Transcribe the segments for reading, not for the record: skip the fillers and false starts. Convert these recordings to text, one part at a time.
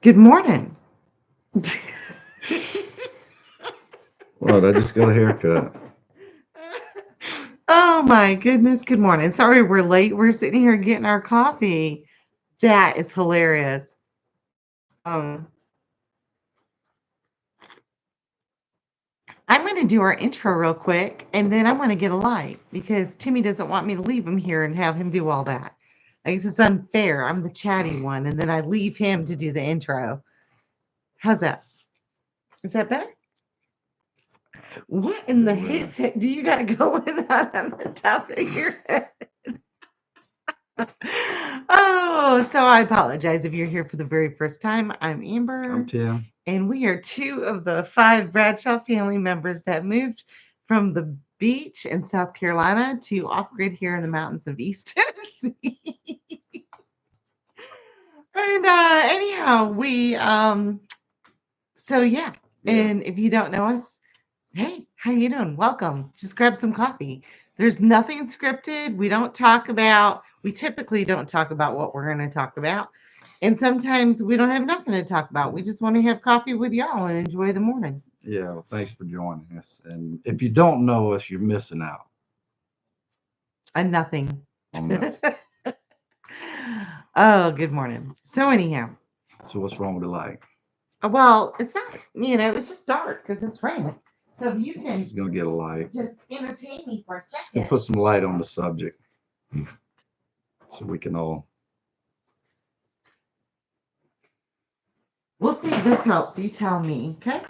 Good morning. Well, I just got a haircut. Oh my goodness. Good morning. Sorry we're late. We're sitting here getting our coffee. That is hilarious. Um, I'm going to do our intro real quick and then I'm going to get a light because Timmy doesn't want me to leave him here and have him do all that. I guess it's unfair. I'm the chatty one and then I leave him to do the intro. How's that? Is that better? What in the Feel better. heck do you got going on the top of your head? Oh, so I apologize if you're here for the very first time. I'm I'm Amber, Tim. and we are two of the five Bradshaw family members that moved from the beach in South Carolina to off grid here in the mountains of East Tennessee. And anyhow, so yeah. Yeah. And if you don't know us, hey, how you doing? Welcome. Just grab some coffee. There's nothing scripted. We typically don't talk about what we're going to talk about. And sometimes we don't have nothing to talk about. We just want to have coffee with y'all and enjoy the morning. Yeah. Well, thanks for joining us. And if you don't know us, you're missing out And nothing. on this. Oh, good morning. So anyhow, So what's wrong with the light? well, it's not, it's just dark because it's raining. So if you can She's gonna get a light. just entertain me for a She's gonna second. put some light on the subject so we can all. We'll see if this helps. You tell me, okay?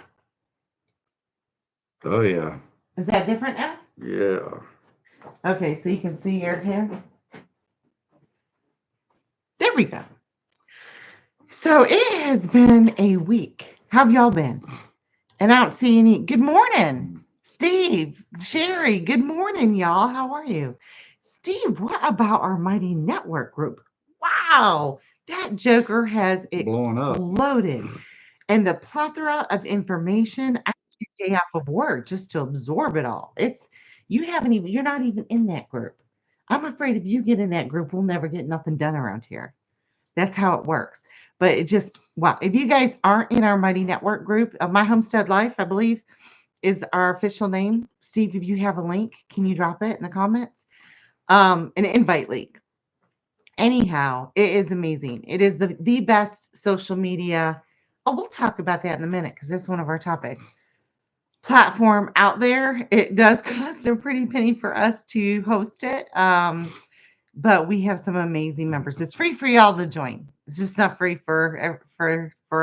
Oh yeah. Is that different now? Yeah. Okay, so you can see your hair. There we go. So it has been a week. How have y'all been? And I don't see any. Good morning, Steve, Sherry. Good morning, y'all. How are you? Steve, what about our mighty network group? Wow, that joker has Blowing up. exploded. And the plethora of information, I took a day off of work just to absorb it all. You're not even in that group. I'm afraid if you get in that group, we'll never get nothing done around here. That's how it works. But it just, wow. If you guys aren't in our Mighty Network group, My Homestead Life, I believe, is our official name. Steve, if you have a link, can you drop it in the comments? An invite link. Anyhow, it is amazing. It is the best social media. Oh, we'll talk about that in a minute because that's one of our topics. Platform out there. It does cost a pretty penny for us to host it. But we have some amazing members. It's free for y'all to join. It's just not free for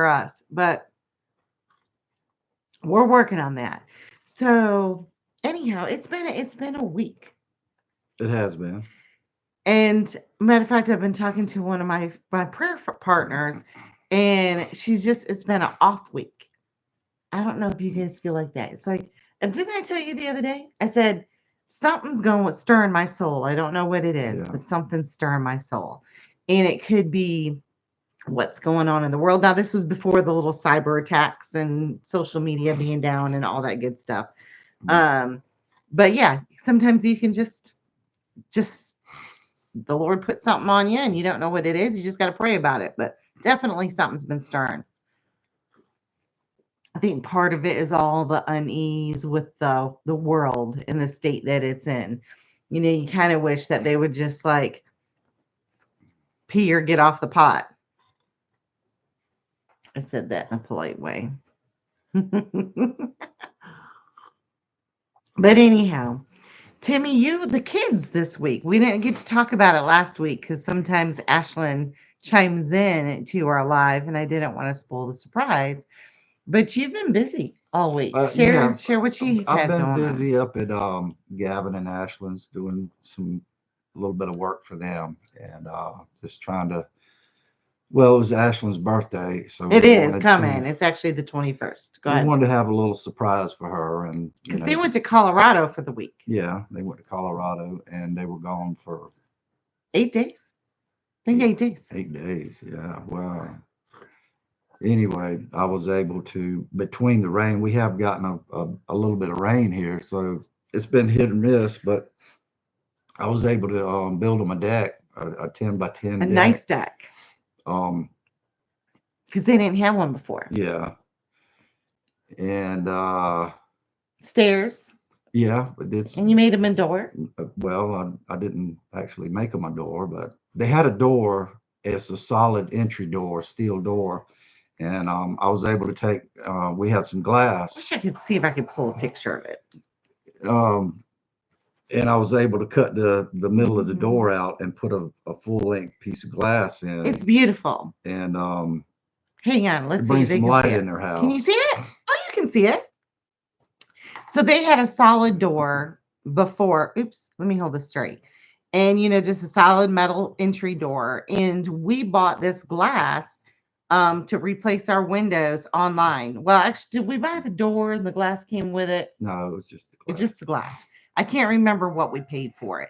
us. But we're working on that. So anyhow, it's been a week. It has been. And matter of fact, I've been talking to one of my partners, and it's been an off week. I don't know if you guys feel like that. It's like, and didn't I tell you the other day? I said something's going stirring my soul. I don't know what it is, Yeah. but something's stirring my soul, and it could be what's going on in the world. Now, this was before the little cyber attacks and social media being down and all that good stuff. Um, but yeah, sometimes you can just the Lord put something on you and you don't know what it is. You just got to pray about it. But definitely something's been stirring. I think part of it is all the unease with the world and the state that it's in. You kind of wish that they would just like pee or get off the pot. I said that in a polite way. But anyhow, Timmy, the kids this week. We didn't get to talk about it last week because sometimes Ashlyn chimes in to our live, and I didn't want to spoil the surprise. But you've been busy all week. Share Yeah. share what you I've had been going on. busy up at Gavin and Ashland's doing some a little bit of work for them and just trying to. Well, it was Ashland's birthday, so It is coming. It's actually the 21st. Go we ahead. wanted to have a little surprise for her, and Because they went to Colorado for the week. yeah, they went to Colorado and they were gone for 8 days. I think eight 8 days. 8 days. Yeah, wow. Anyway, I was able to between the rain, we have gotten a little bit of rain here, so it's been hit and miss, but I was able to build them a deck, a 10 by A 10 nice deck. deck. Um, because they didn't have one before. Yeah. And Stairs, yeah, but it's and you made them a door. well, I didn't actually make them a door, but they had a door. It's a solid entry door, steel door, and I was able to take. We had some Wish glass, I could see if I could pull a picture of it. um, and I was able to cut the middle of the Mhm. door out and put a full length piece of glass It's in, beautiful. and Hang on, let's it see if brings they some can see light in it. their Can you see house. it? Oh, you can see it. So they had a solid door before. Oops, let me hold this straight. And just a solid metal entry door. And we bought this glass to replace our windows online. Well, actually, did we buy the door and the glass came with it? No, it was just the It's just glass. the glass. I can't remember what we paid for it.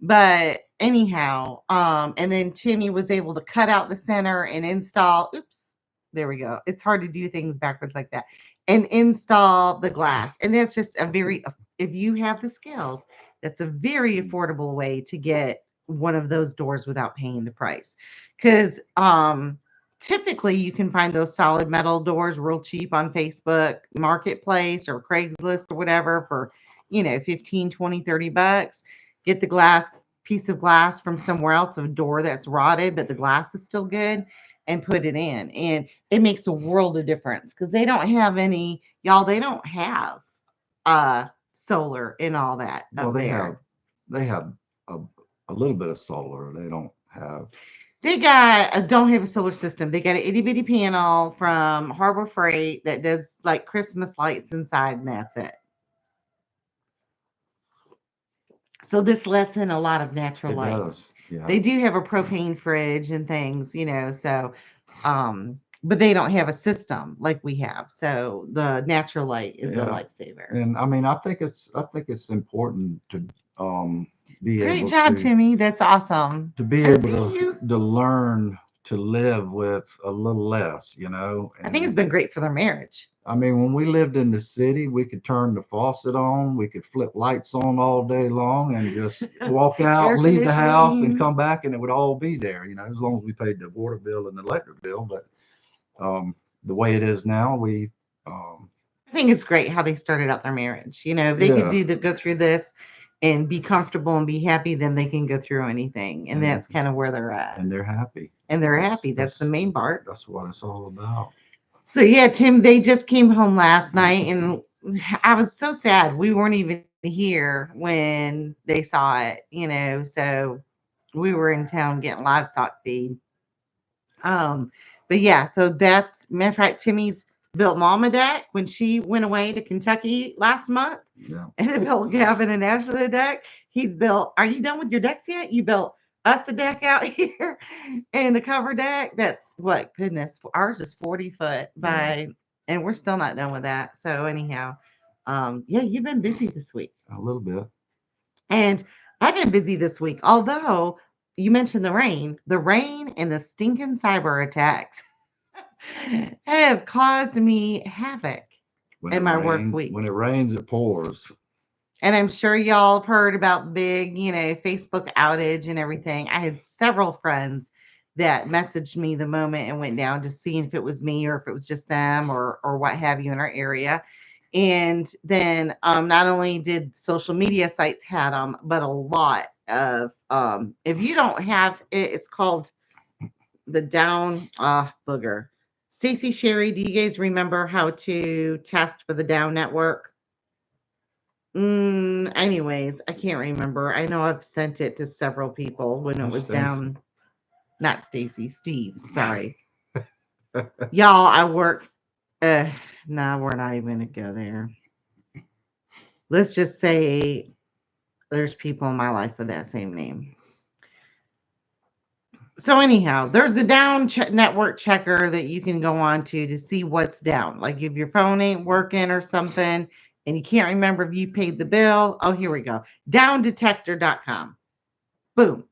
But anyhow, and then Timmy was able to cut out the center and install, oops, there we go. It's hard to do things backwards like that. And install the glass. And that's just a very, if you have the skills, that's a very affordable way to get one of those doors without paying the price. Because typically you can find those solid metal doors real cheap on Facebook Marketplace or Craigslist or whatever for 15, 20, $30. Get the glass piece of glass from somewhere else, a door that's rotted, but the glass is still good, and put it in. And it makes a world of difference because they don't have any, y'all, they don't have solar and all that Well, up there. they have a, a little bit of solar. They don't have. They don't have a solar system. They got an itty bitty panel from Harbor Freight that does like Christmas lights inside, and that's it. So this lets in a lot of natural It light. does. Yeah. They do have a propane fridge and things, so but they don't have a system like we have. So the natural light is a Yeah. lifesaver. And I mean, I think it's important to um be Great able job, Timmy. That's awesome. to be I able see you. to learn to live with a little less, I think it's and been great for their marriage. I mean, when we lived in the city, we could turn the faucet on, we could flip lights on all day long and just walk out, Air leave the house and conditioning. come back and it would all be there, as long as we paid the water bill and the electric bill. But the way it is now, um, I think it's great how they started out their marriage. If they could yeah, go through this and be comfortable and be happy, then they can go through anything. And and that's kind of where they're at. and they're happy. And they're That's happy. That's the that's main part. that's what it's all about. So yeah, Tim, they just came home last night and I was so sad. We weren't even here when they saw it. So we were in town getting livestock feed. Um, but yeah, so that's matter of fact, Timmy's built Mama deck when she went away to Kentucky last month, Yeah, and it built Gavin and Ashley a deck. He's built. Are you done with your decks yet? You built us a deck out here and a cover deck. That's what goodness. Ours is 40 foot yeah, by, and we're still not done with that. So anyhow, yeah, you've been busy this week. a little bit. And I've been busy this week, although you mentioned the rain and the stinking cyber attacks have caused me havoc in my work When week. it rains, it pours. And I'm sure y'all have heard about the big, Facebook outage and everything. I had several friends that messaged me the moment it went down, just seeing if it was me or if it was just them or what have you in our area. And then not only did social media sites had them, but a lot of if you don't have it, it's called the down booger. Stacy Sherry, do you guys remember how to test for the down network? Anyways, I can't remember. I know I've sent it to several people when it That's was Stacy. down. Not Stacy, Steve. Sorry. Y'all, I work. No, we're not even gonna go there. Let's just say there's people in my life with that same name. So anyhow, there's a network checker that you can go on to see what's down. Like if your phone ain't working or something and you can't remember if you paid the bill. Oh, here we go. Downdetector.com. Boom.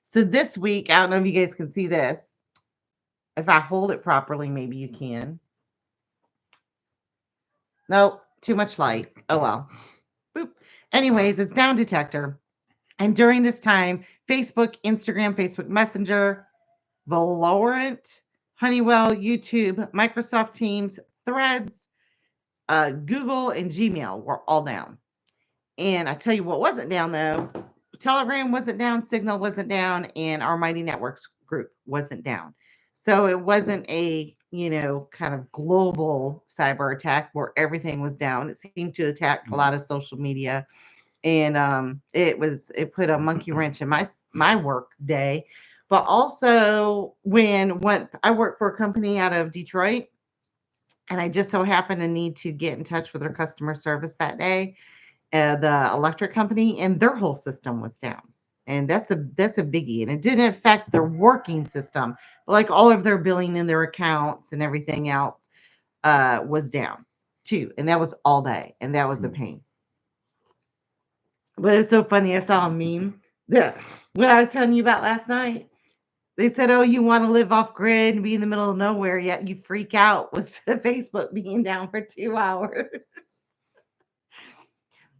So this week, I don't know if you guys can see this. If I hold it properly, maybe you can. Nope, too much light. Oh well. Boop. Anyways, it's Down Detector. And during this time, Facebook, Instagram, Facebook Messenger, Valorant, Honeywell, YouTube, Microsoft Teams, Threads, Google, and Gmail were all down. And I tell you what wasn't down though, Telegram wasn't down, Signal wasn't down, and our Mighty Networks group wasn't down. So it wasn't a, kind of global cyber attack where everything was down. It seemed to attack a lot of social media, and it put a monkey wrench in my work day. But also when I work for a company out of Detroit, and I just so happened to need to get in touch with their customer service that day, the electric company, and their whole system was down. And that's a biggie. And it didn't affect their working system, but like all of their billing and their accounts and everything else was down too. And that was all day. And that was a pain. But it's so funny. I saw a meme that what I was telling you about last night. They said, "Oh, you want to live off grid and be in the middle of nowhere, yet you freak out with Facebook being down for 2 hours."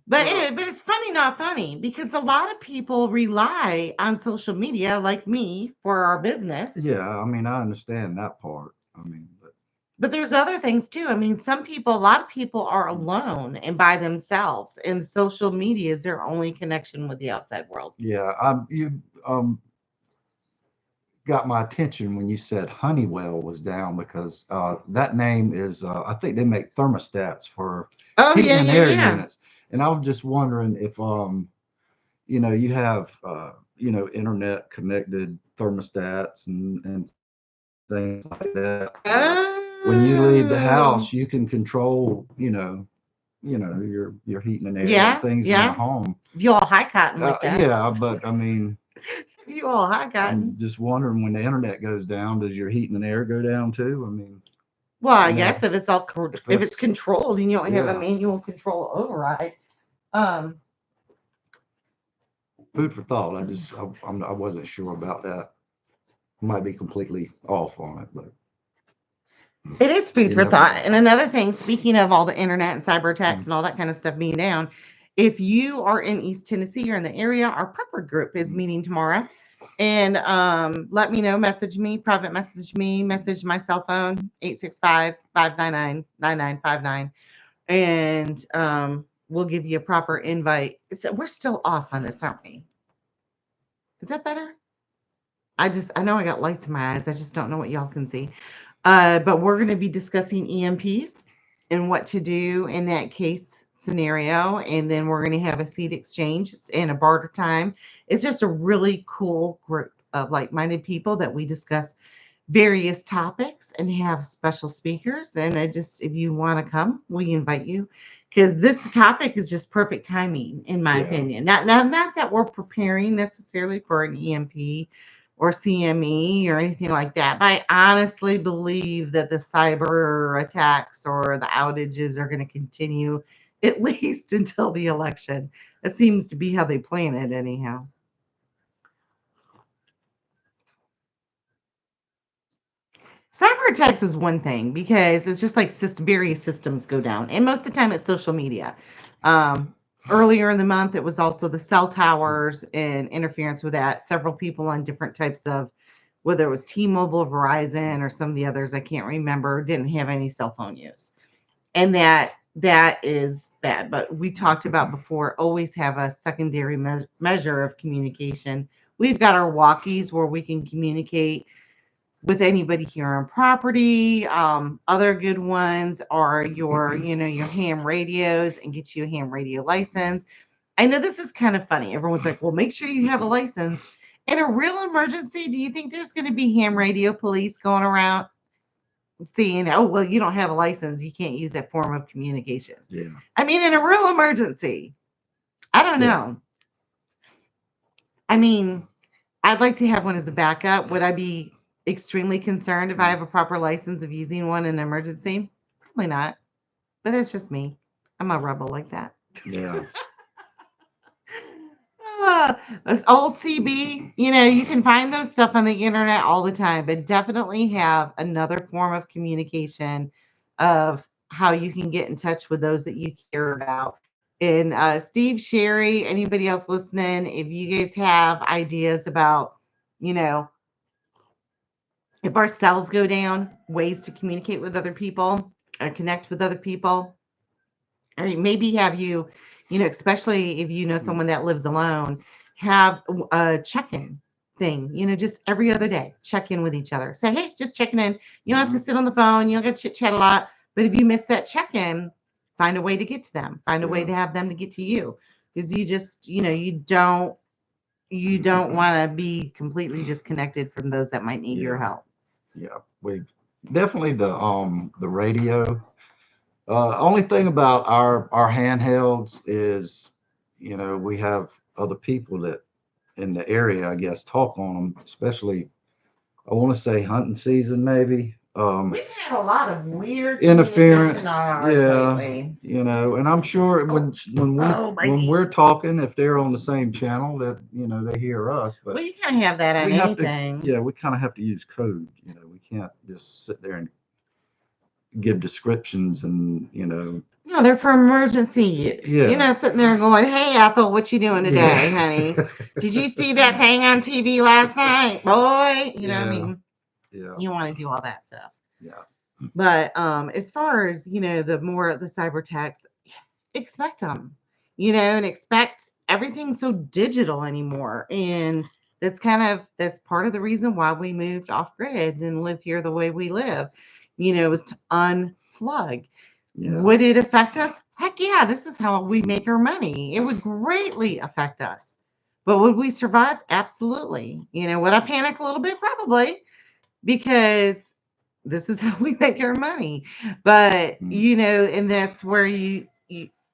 But Well, but it's funny, not funny, because a lot of people rely on social media, like me, for our business. yeah, I mean, I understand that part. I mean, but But there's other things too. I mean, a lot of people are alone and by themselves, and social media is their only connection with the outside world. yeah, you got my attention when you said Honeywell was down because that name is, I think they make thermostats for Oh heating yeah, and yeah, air yeah. units. And I was just wondering if, you have, internet connected thermostats and things like that, where when you leave the house, you Oh, can control, your heating and air and yeah, things in the yeah. home. You all high cotton with that. Yeah, but I mean, You all high I'm cotton. just wondering when the internet goes down, does your heating and air go down too? I mean, Well, I you know, guess if if it's it's controlled and you don't have a yeah, manual control override. Um, food for thought. I wasn't sure about that. Might be completely off on it, but It is food you for never thought. know. And another thing, speaking of all the internet and cyber attacks Mm. and all that kind of stuff being down, if you are in East Tennessee or in the area, our prepper group is meeting tomorrow. And let me know, message me, private message me, message my cell phone, 865-599-9959. And we'll give you a proper invite. We're still off on this, aren't we? Is that better? I know I got lights in my eyes. I just don't know what y'all can see. But we're going to be discussing EMPs and what to do in that case scenario. And then we're going to have a seed exchange and a barter time. It's just a really cool group of like minded people that we discuss various topics and have special speakers. And if you want to come, we invite you because this topic is just perfect timing, in my Yeah, opinion. Not that we're preparing necessarily for an EMP or CME or anything like that, but I honestly believe that the cyber attacks or the outages are going to continue at least until the election. That seems to be how they plan it, anyhow. Cyber attacks is one thing because it's just like various systems go down, and most of the time it's social media. Um, Earlier in the month, it was also the cell towers and interference with that. Several people on different types of, whether it was T-Mobile, Verizon, or some of the others, I can't remember, didn't have any cell phone use, and that is bad. But we talked about before, always have a secondary measure of communication. We've got our walkies where we can communicate with anybody here on property. Other good ones are your ham radios and get you a ham radio license. I know this is kind of funny. Everyone's like, well, make sure you have a license. In a real emergency, do you think there's going to be ham radio police going around saying, oh, well, you don't have a license. You can't use that form of communication? yeah, I mean, in a real emergency, I don't yeah. know. I mean, I'd like to have one as a backup. Would I be extremely concerned if I Mm. have a proper license of using one in an emergency? Probably not. But that's just me. I'm a rebel like that. Yeah. This old CB, you can find those stuff on the internet all the time, but definitely have another form of communication of how you can get in touch with those that you care about. And Steve, Sherry, anybody else listening, if you guys have ideas about, you know, If our cells go down, ways to communicate with other people or connect with other people, or maybe have you, especially if you know Mm. someone that lives alone, have a check-in thing, just every other day, check in with each other. Say, hey, just checking in. You don't have to Mhm. sit on the phone. You don't got to chit chat a lot. But if you miss that check-in, find a way to get to them. Find a way Yeah. to have them to get to you. Because you just, you don't want to be completely disconnected from those that might need your Yeah. help. Yeah. We definitely the radio. Only thing about our handhelds is, we have other people that in the area, I guess, talk on them, especially I want to say hunting season, maybe. We've had a lot of weird communication on Interference, ours yeah, lately. and I'm sure Oh, my when knee. we're talking, if they're on the same channel, that they hear us, Well, but you can't have that on we have to, anything. yeah, we kind of have to use code. We can't just sit there and give descriptions and No, they're for emergency use. You're yeah, not sitting there going, "Hey, Ethel, what you doing yeah, today, honey? Did you see that thing on TV last night, boy?" I yeah, mean, yeah, you want to do all that stuff. yeah, But as far as the more the cyber attacks, expect them, and expect everything so digital anymore. And that's part of the reason why we moved off grid and live here the way we live, is to unplug. yeah, Would it affect us? Heck yeah, this is how we make our money. It would greatly affect us. But would we survive? Absolutely. Would I panic a little bit? Probably, because this is how we make our money. But mm, and that's where you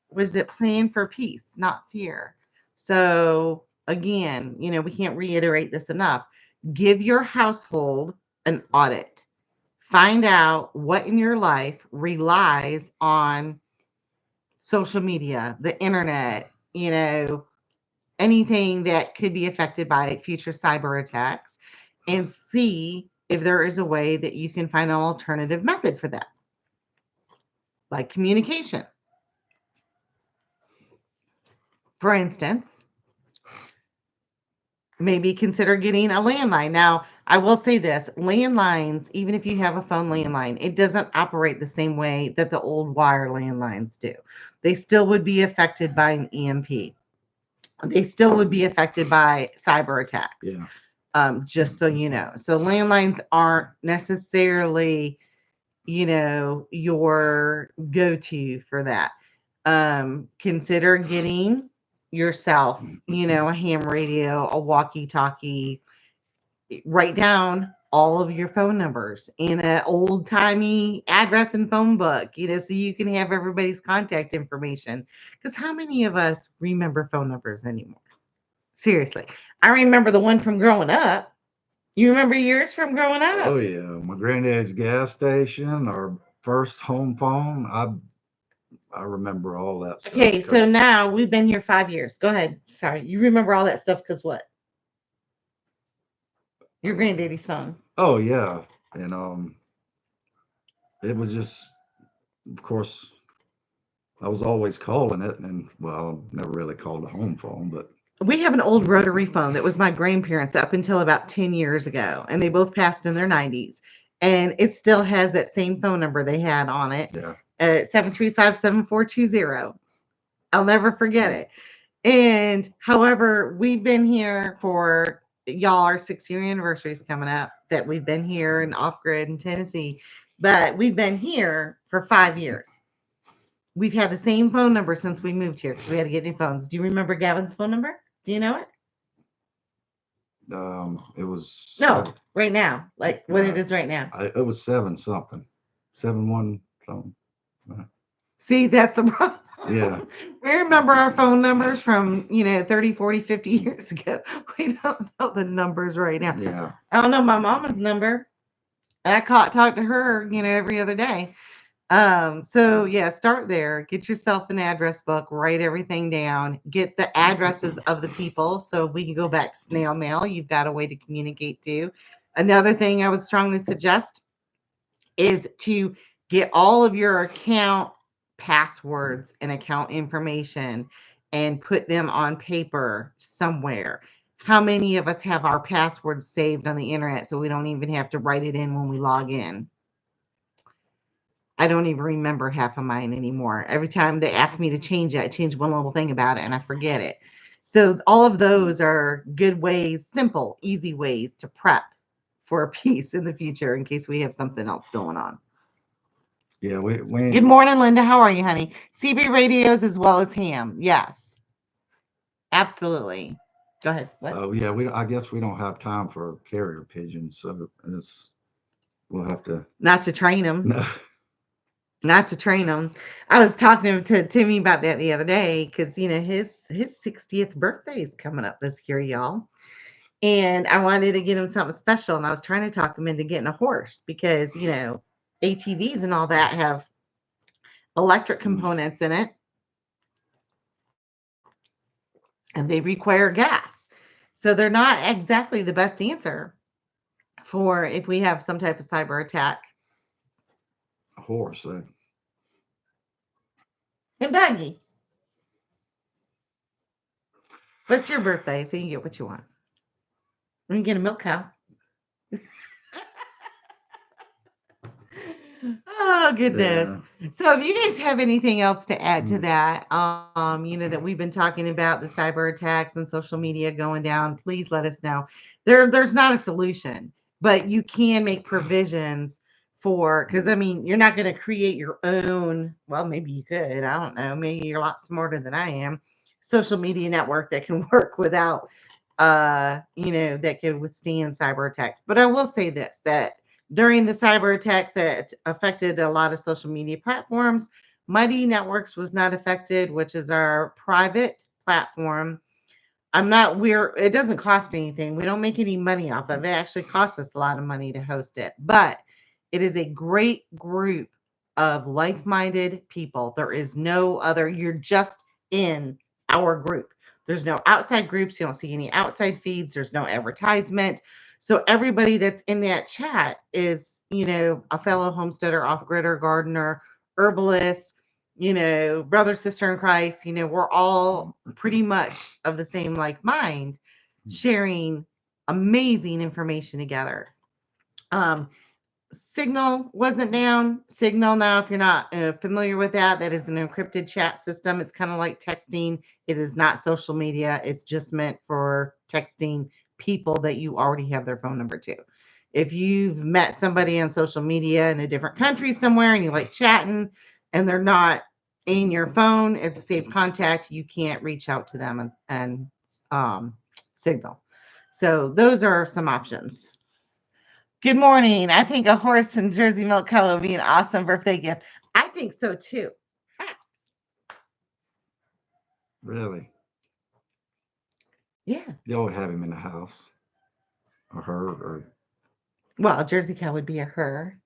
was it plan for peace, not fear. So again, we can't reiterate this enough. Give your household an audit. Find out what in your life relies on social media, the internet, anything that could be affected by future cyber attacks, and see if there is a way that you can find an alternative method for that, like communication. For instance, maybe consider getting a landline. Now, I will say this landlines, even if you have a phone landline, it doesn't operate the same way that the old wire landlines do. They still would be affected by an EMP, they still would be affected by cyber attacks. yeah, Just so you know. So landlines aren't necessarily, your go-to for that. Consider getting yourself, a ham radio, a walkie-talkie. Write down all of your phone numbers in an old-timey address and phone book, so you can have everybody's contact information. Because how many of us remember phone numbers anymore? Seriously. I remember the one from growing up. You remember yours from growing oh up? yeah, my granddad's gas station, our first home phone. I remember all that stuff Okay, so because now we've been here 5 years. Go ahead. Sorry. You remember all that stuff because what? Your granddaddy's phone. oh yeah, and it was just, of course, I was always calling it, and well, never really called a home phone, but We have an old rotary phone that was my grandparents' up until about 10 years ago, and they both passed in their 90s. And it still has that same phone number they had on it yeah, at 735-7420. I'll never forget mm, it. And however, we've been here for y'all, our 6 year anniversary is coming up that we've been here and off grid in Tennessee, but we've been here for 5 years. We've had the same phone number since we moved here because we had to get new phones. Do you remember Gavin's phone number? Do you know it? it was No, seven. right now, like what it No, is right now. it was seven something, 7-1 something. Uh, See, that's the Yeah, problem. We remember our phone numbers from, 30, 40, 50 years ago. We don't know the numbers right now. yeah, I don't know my mama's number. I talk to her, every other day. So yeah, start there. Get yourself an address book, write everything down, get the addresses of the people so we can go back to snail mail. You've got a way to communicate too. Another thing I would strongly suggest is to get all of your account passwords and account information and put them on paper somewhere. How many of us have our passwords saved on the internet so we don't even have to write it in when we log in? I don't even remember half of mine anymore. Every time they ask me to change it, I change one little thing about it and I forget it. So all of those are good ways, simple, easy ways to prep for a piece in the future in case we have something else going on. Yeah, Good morning, Linda. How are you, honey? CB radios as well as ham. Yes, absolutely. Go ahead. What? oh yeah, I guess we don't have time for carrier pigeons, so we'll have to. Not to train them. No, Not to train them. I was talking to Timmy about that the other day because his 60th birthday is coming up this year, y'all. And I wanted to get him something special, and I was trying to talk him into getting a horse because ATVs and all that have electric mm, components in it, and they require gas, so they're not exactly the best answer for if we have some type of cyber attack. a horse. And Baggy, what's your birthday so you can get what you want? We can get a milk cow. Oh goodness. Yeah. So if you guys have anything else to add to Mm, that, that we've been talking about the cyber attacks and social media going down, please let us know. There's not a solution, but you can make provisions for because I mean you're not going to create your own. Well, maybe you could. I don't know. Maybe you're a lot smarter than I am. Social media network that can work without that can withstand cyber attacks. But I will say this that during the cyber attacks that affected a lot of social media platforms, Mighty Networks was not affected, which is our private platform. I'm not, we're, it doesn't cost anything. We don't make any money off of it. It actually costs us a lot of money to host it, but it is a great group of like minded people. There is no other, you're just in our group. There's no outside groups. You don't see any outside feeds. There's no advertisement. So everybody that's in that chat is, a fellow homesteader, off gridder, gardener, herbalist, brother, sister in Christ, we're all pretty much of the same like mind, sharing amazing information together. Um, Signal wasn't down. Signal now, if you're not familiar with that, that is an encrypted chat system. It's kind of like texting. It is not social media. It's just meant for texting people that you already have their phone number to. If you've met somebody on social media in a different country somewhere and you like chatting and they're not in your phone as a saved contact, you can't reach out to them and signal. So those are some options. Good morning. I think a horse and Jersey milk cow would be an awesome birthday gift. I think so too. really? Yeah. Y'all would have him in the house, or her, or Well, a Jersey cow would be a her,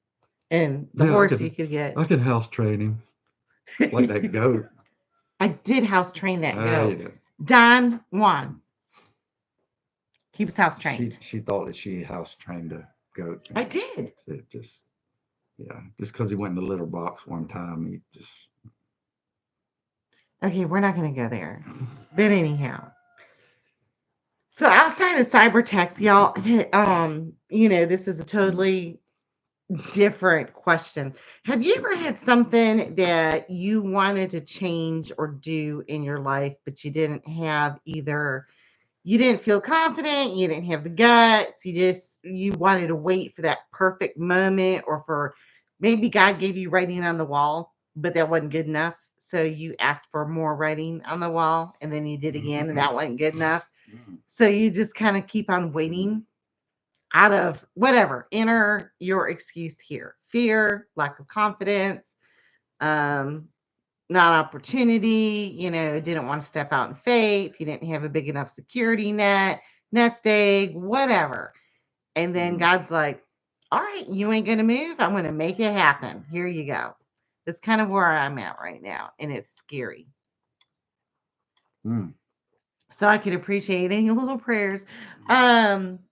and the yeah. horse you could get. I could house train him like that goat. I did house train that You goat. know, Don Juan. He was house trained. she thought that she house trained a goat. I did. It just yeah, just because he went in the litter box one time, he just Okay, we're not going to go there. But anyhow, so outside of cyber text, y'all, this is a totally different question. Have you ever had something that you wanted to change or do in your life, but you didn't have either, you didn't feel confident, you didn't have the guts, you wanted to wait for that perfect moment, or for maybe God gave you writing on the wall, but that wasn't good enough. So you asked for more writing on the wall and then you did again and that wasn't good enough. So you just kind of keep on waiting out of whatever, enter your excuse here: fear, lack of confidence, um not opportunity, didn't want to step out in faith, you didn't have a big enough security net, nest egg, whatever. And then God's like, all right, you ain't gonna move, I'm gonna make it happen, here you go. That's kind of where I'm at right now, and it's scary. mm, So I could appreciate any little prayers.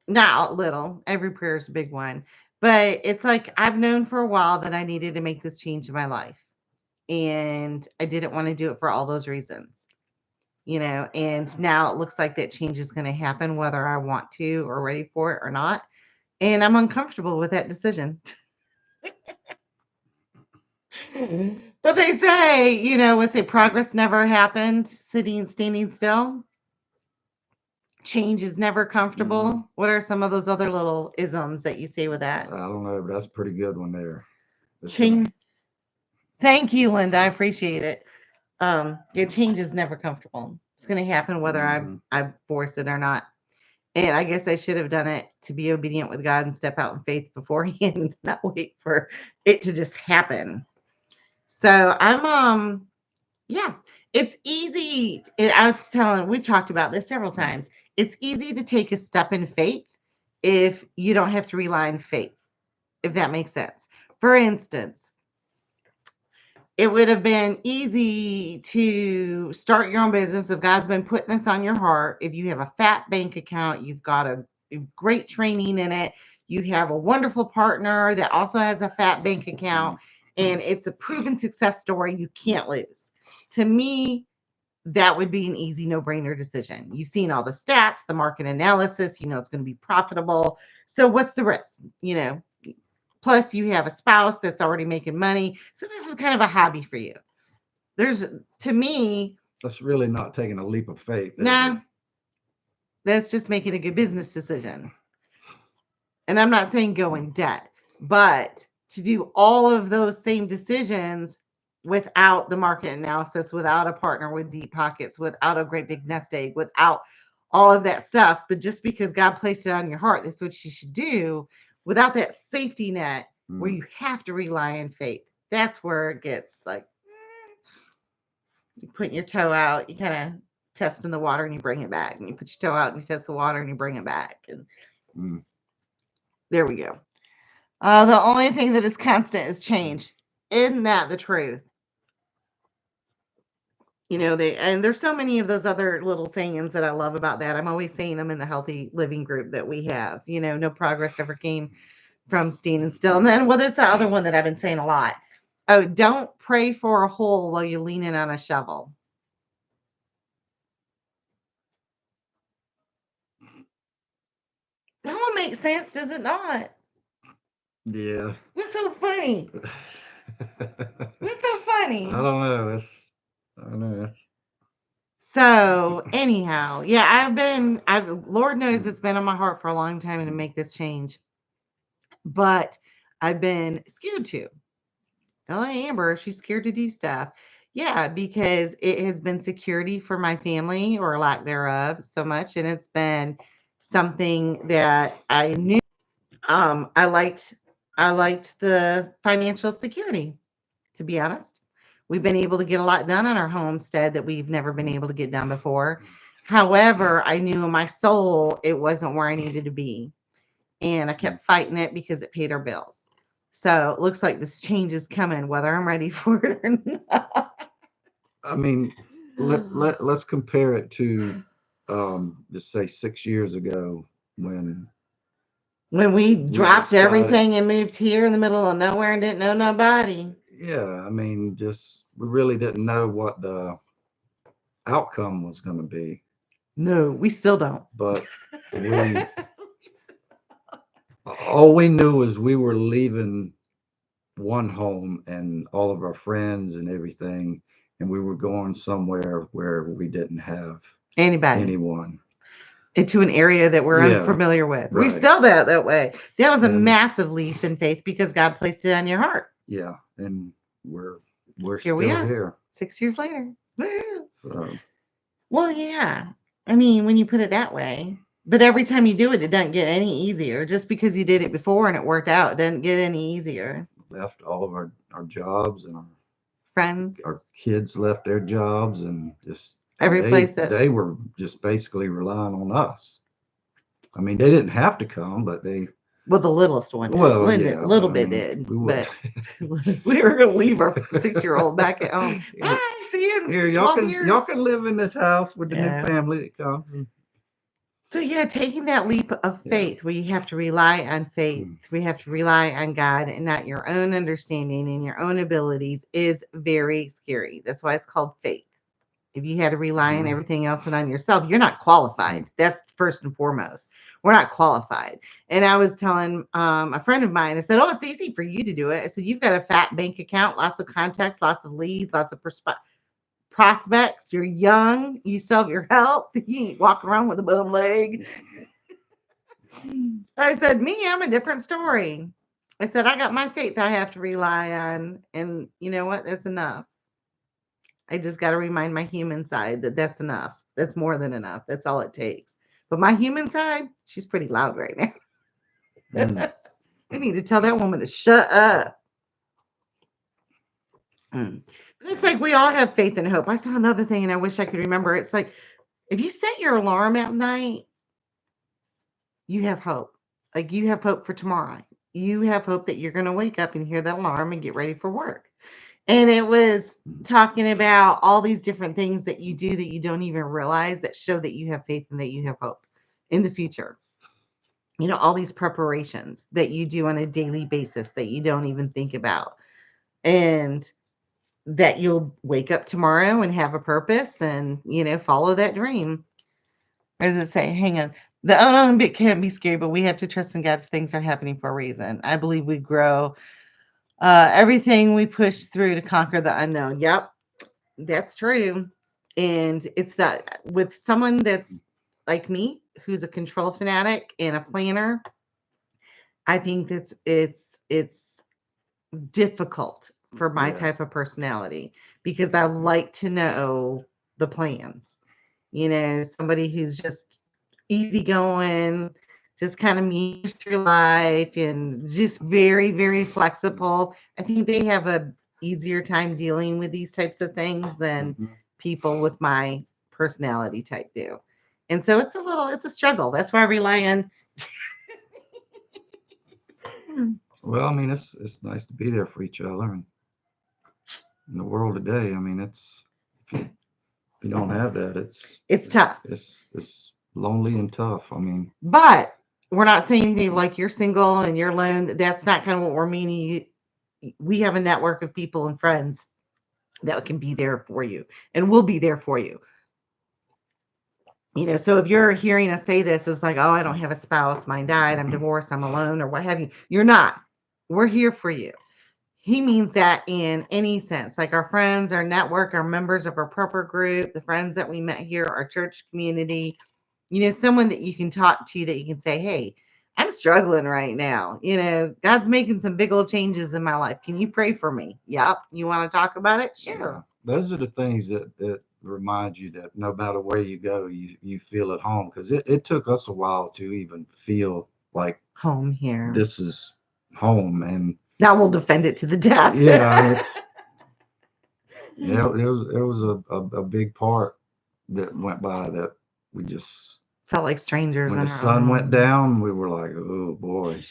Not little, every prayer is a big one. But it's like I've known for a while that I needed to make this change in my life. And I didn't want to do it for all those reasons. and now it looks like that change is going to happen whether I want to or ready for it or not. And I'm uncomfortable with that decision. But they say, what's it, progress never happened, sitting, standing still. Change is never Mhm. comfortable. What are some of those other little isms that you say with that? I don't know, but that's a pretty good one there. It's gonna. Change. Thank you, Linda. I appreciate it. Yeah, change is never comfortable. It's going to happen whether I Mhm. I force it or not. And I guess I should have done it to be obedient with God and step out in faith beforehand, not wait for it to just happen. So yeah, it's easy. I was telling, we've talked about this several times. It's easy to take a step in faith if you don't have to rely on faith, if that makes sense. For instance, it would have been easy to start your own business if God's been putting this on your heart. If you have a fat bank account, you've got a great training in it, you have a wonderful partner that also has a fat bank account, and it's a proven success story you can't lose. To me, that would be an easy no-brainer decision. You've seen all the stats, the market analysis, it's going to be profitable. So what's the risk? Plus you have a spouse that's already making money. So this is kind of a hobby for you. There's To me, That's really not taking a leap of faith, is it? nah, that's just making a good business decision. And I'm not saying go in debt, but to do all of those same decisions without the market analysis, without a partner with deep pockets, without a great big nest egg, without all of that stuff, but just because God placed it on your heart, that's what you should do, without that safety net where Mm. you have to rely on faith. That's where it gets like you putting your toe out, you kind of test in the water and you bring it back, and you put your toe out and you test the water and you bring it back, and Mm. there we go. The only thing that is constant is change. Isn't that the truth? They and there's so many of those other little sayings that I love about that. I'm always saying them in the healthy living group that we have. No progress ever came from standing still. And then, well, there's the other one that I've been saying a lot. Oh, don't pray for a hole while you're leaning on a shovel. That one makes sense, does it not? Yeah. What's so funny? I What's so funny? don't know. I don't know. So anyhow, yeah, I've Lord knows it's been on my heart for a long time to make this change, but I've been scared to. Telling Amber she's scared to do stuff. Yeah, because it has been security for my family or lack thereof so much, and it's been something that I knew. I liked. I liked the financial security. To be honest, we've been able to get a lot done on our homestead that we've never been able to get done before. However, I knew in my soul it wasn't where I needed to be, and I kept fighting it because it paid our bills. So it looks like this change is coming, whether I'm ready for it or not. I mean, let's compare it to just say 6 years ago when When we we dropped decided. everything and moved here in the middle of nowhere and didn't know nobody. Yeah, I mean, just we really didn't know what the outcome was going to be, No, we still don't. but we all we knew was we were leaving one home and all of our friends and everything, and we were going somewhere where we didn't have Anybody anyone. into an area that we're Yeah, unfamiliar with. We right. still that way. That was a And massive leap in faith because God placed it on your heart. yeah, and we're we're Here we still are, here. 6 years later. Woo. So Well, yeah. I mean, when you put it that way, but every time you do it, it doesn't get any easier. Just because you did it before and it worked out, it doesn't get any easier. left all of our jobs and Friends, our kids left their jobs and just every place that, they were just basically relying on us. I mean, they didn't have to come, but they well, the littlest one did. well, Linda, a yeah, but little I bit mean, did, we would. but we were going to leave our 6-year-old back at home. Here, Hi, see you in here, 12 y'all years. can live in this house with the new Yeah. family that comes. And, So yeah, taking that leap of yeah. faith where you have to rely on faith, Mm. we have to rely on God and not your own understanding and your own abilities is very scary. That's why it's called faith. If you had to rely on Mhm. everything else and on yourself, you're not qualified. That's first and foremost. We're not qualified. And I was telling a friend of mine, I said, "Oh, it's easy for you to do it." I said, "You've got a fat bank account, lots of contacts, lots of leads, lots of prospects. You're young. You still have your health. You ain't walking around with a bum leg." I said, "Me, I'm a different story." I said, "I got my faith I have to rely on. And you know what? That's enough. I just got to remind my human side that that's enough. That's more than enough. That's all it takes." But my human side, she's pretty loud right now. Mm. I need to tell that woman to shut up. Mm. But it's like we all have faith and hope. I saw another thing and I wish I could remember. It's like if you set your alarm at night, you have hope. Like you have hope for tomorrow. You have hope that you're going to wake up and hear that alarm and get ready for work. And it was talking about all these different things that you do that you don't even realize that show that you have faith and that you have hope in the future. All these preparations that you do on a daily basis that you don't even think about. And that you'll wake up tomorrow and have a purpose and, follow that dream. Or does it say, hang on, the unknown bit can't be scary, but we have to trust in God. Things are happening for a reason. I believe we grow everything we push through to conquer the unknown. Yep, that's true. And it's that with someone that's like me, who's a control fanatic and a planner, I think it's difficult for my Yeah. type of personality because I like to know the plans. Somebody who's just easygoing, just kind of meanders through life and just very, very flexible. I think they have a easier time dealing with these types of things than Mhm. people with my personality type do. And so it's a struggle. That's why I rely on. Well, I mean, it's nice to be there for each other, and in the world today, I mean, it's if you don't have that, It's tough. it's lonely and tough. I mean, But we're not saying anything like you're single and you're alone. That's not kind of what we're meaning. We have a network of people and friends that can be there for you and will be there for you. So if you're hearing us say this, it's like, oh, I don't have a spouse, mine died, I'm divorced, I'm alone, or what have you. You're not. We're here for you. He means that in any sense, like our friends, our network, our members of our proper group, the friends that we met here, our church community, someone that you can talk to that you can say, hey, I'm struggling right now. God's making some big old changes in my life. Can you pray for me? Yep. You want to talk about it? yeah, Sure. those are the things that remind you that no matter where you go, you feel at home. Because it took us a while to even feel like Home here. this is home, and Now we'll defend it to the death. yeah, it's yeah, it was a big part that went by that we just Felt like strangers when the on our sun went own. down, we were like, oh boy,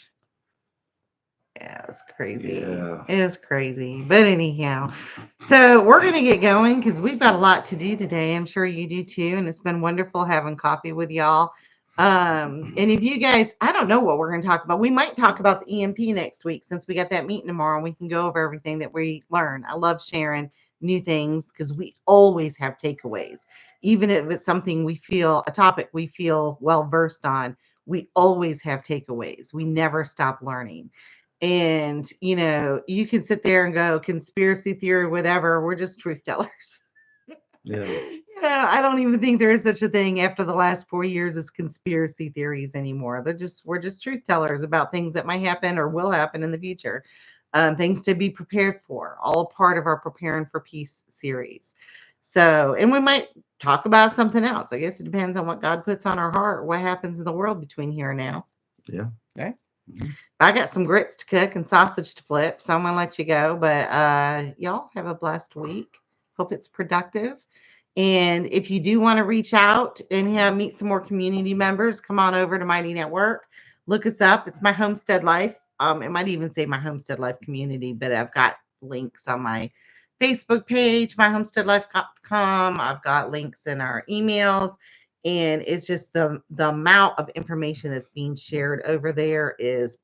Yeah, it's crazy. yeah, It was crazy. But anyhow, so we're going to get going because we've got a lot to do today. I'm sure you do too. And it's been wonderful having coffee with y'all. And if you guys, I don't know what we're going to talk about. We might talk about the EMP next week since we got that meeting tomorrow and we can go over everything that we learn. I love sharing new things because we always have takeaways. Even if it's something a topic we feel well versed on, we always have takeaways. We never stop learning. And, you can sit there and go conspiracy theory, whatever. We're just truth tellers. yeah, I don't even think there is such a thing after the last 4 years as conspiracy theories anymore. We're just truth tellers about things that might happen or will happen in the future. Things to be prepared for, all part of our Preparing for Peace series. So, and we might talk about something else. I guess it depends on what God puts on our heart, what happens in the world between here and now. yeah. Okay. Mhm. I got some grits to cook and sausage to flip, so I'm gonna let you go. But y'all have a blessed week. Hope it's productive. And if you do want to reach out and meet some more community members, come on over to Mighty Network. Look us up. It's my Homestead Life. It might even say my Homestead Life community, but I've got links on my Facebook page, myhomesteadlife.com. I've got links in our emails, and it's just the amount of information that's being shared over there is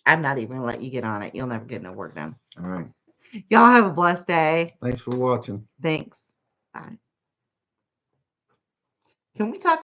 I'm not even gonna let you get on it. You'll never get no work done. All right. Y'all have a blessed day. Thanks for watching. Thanks. Bye. Can we talk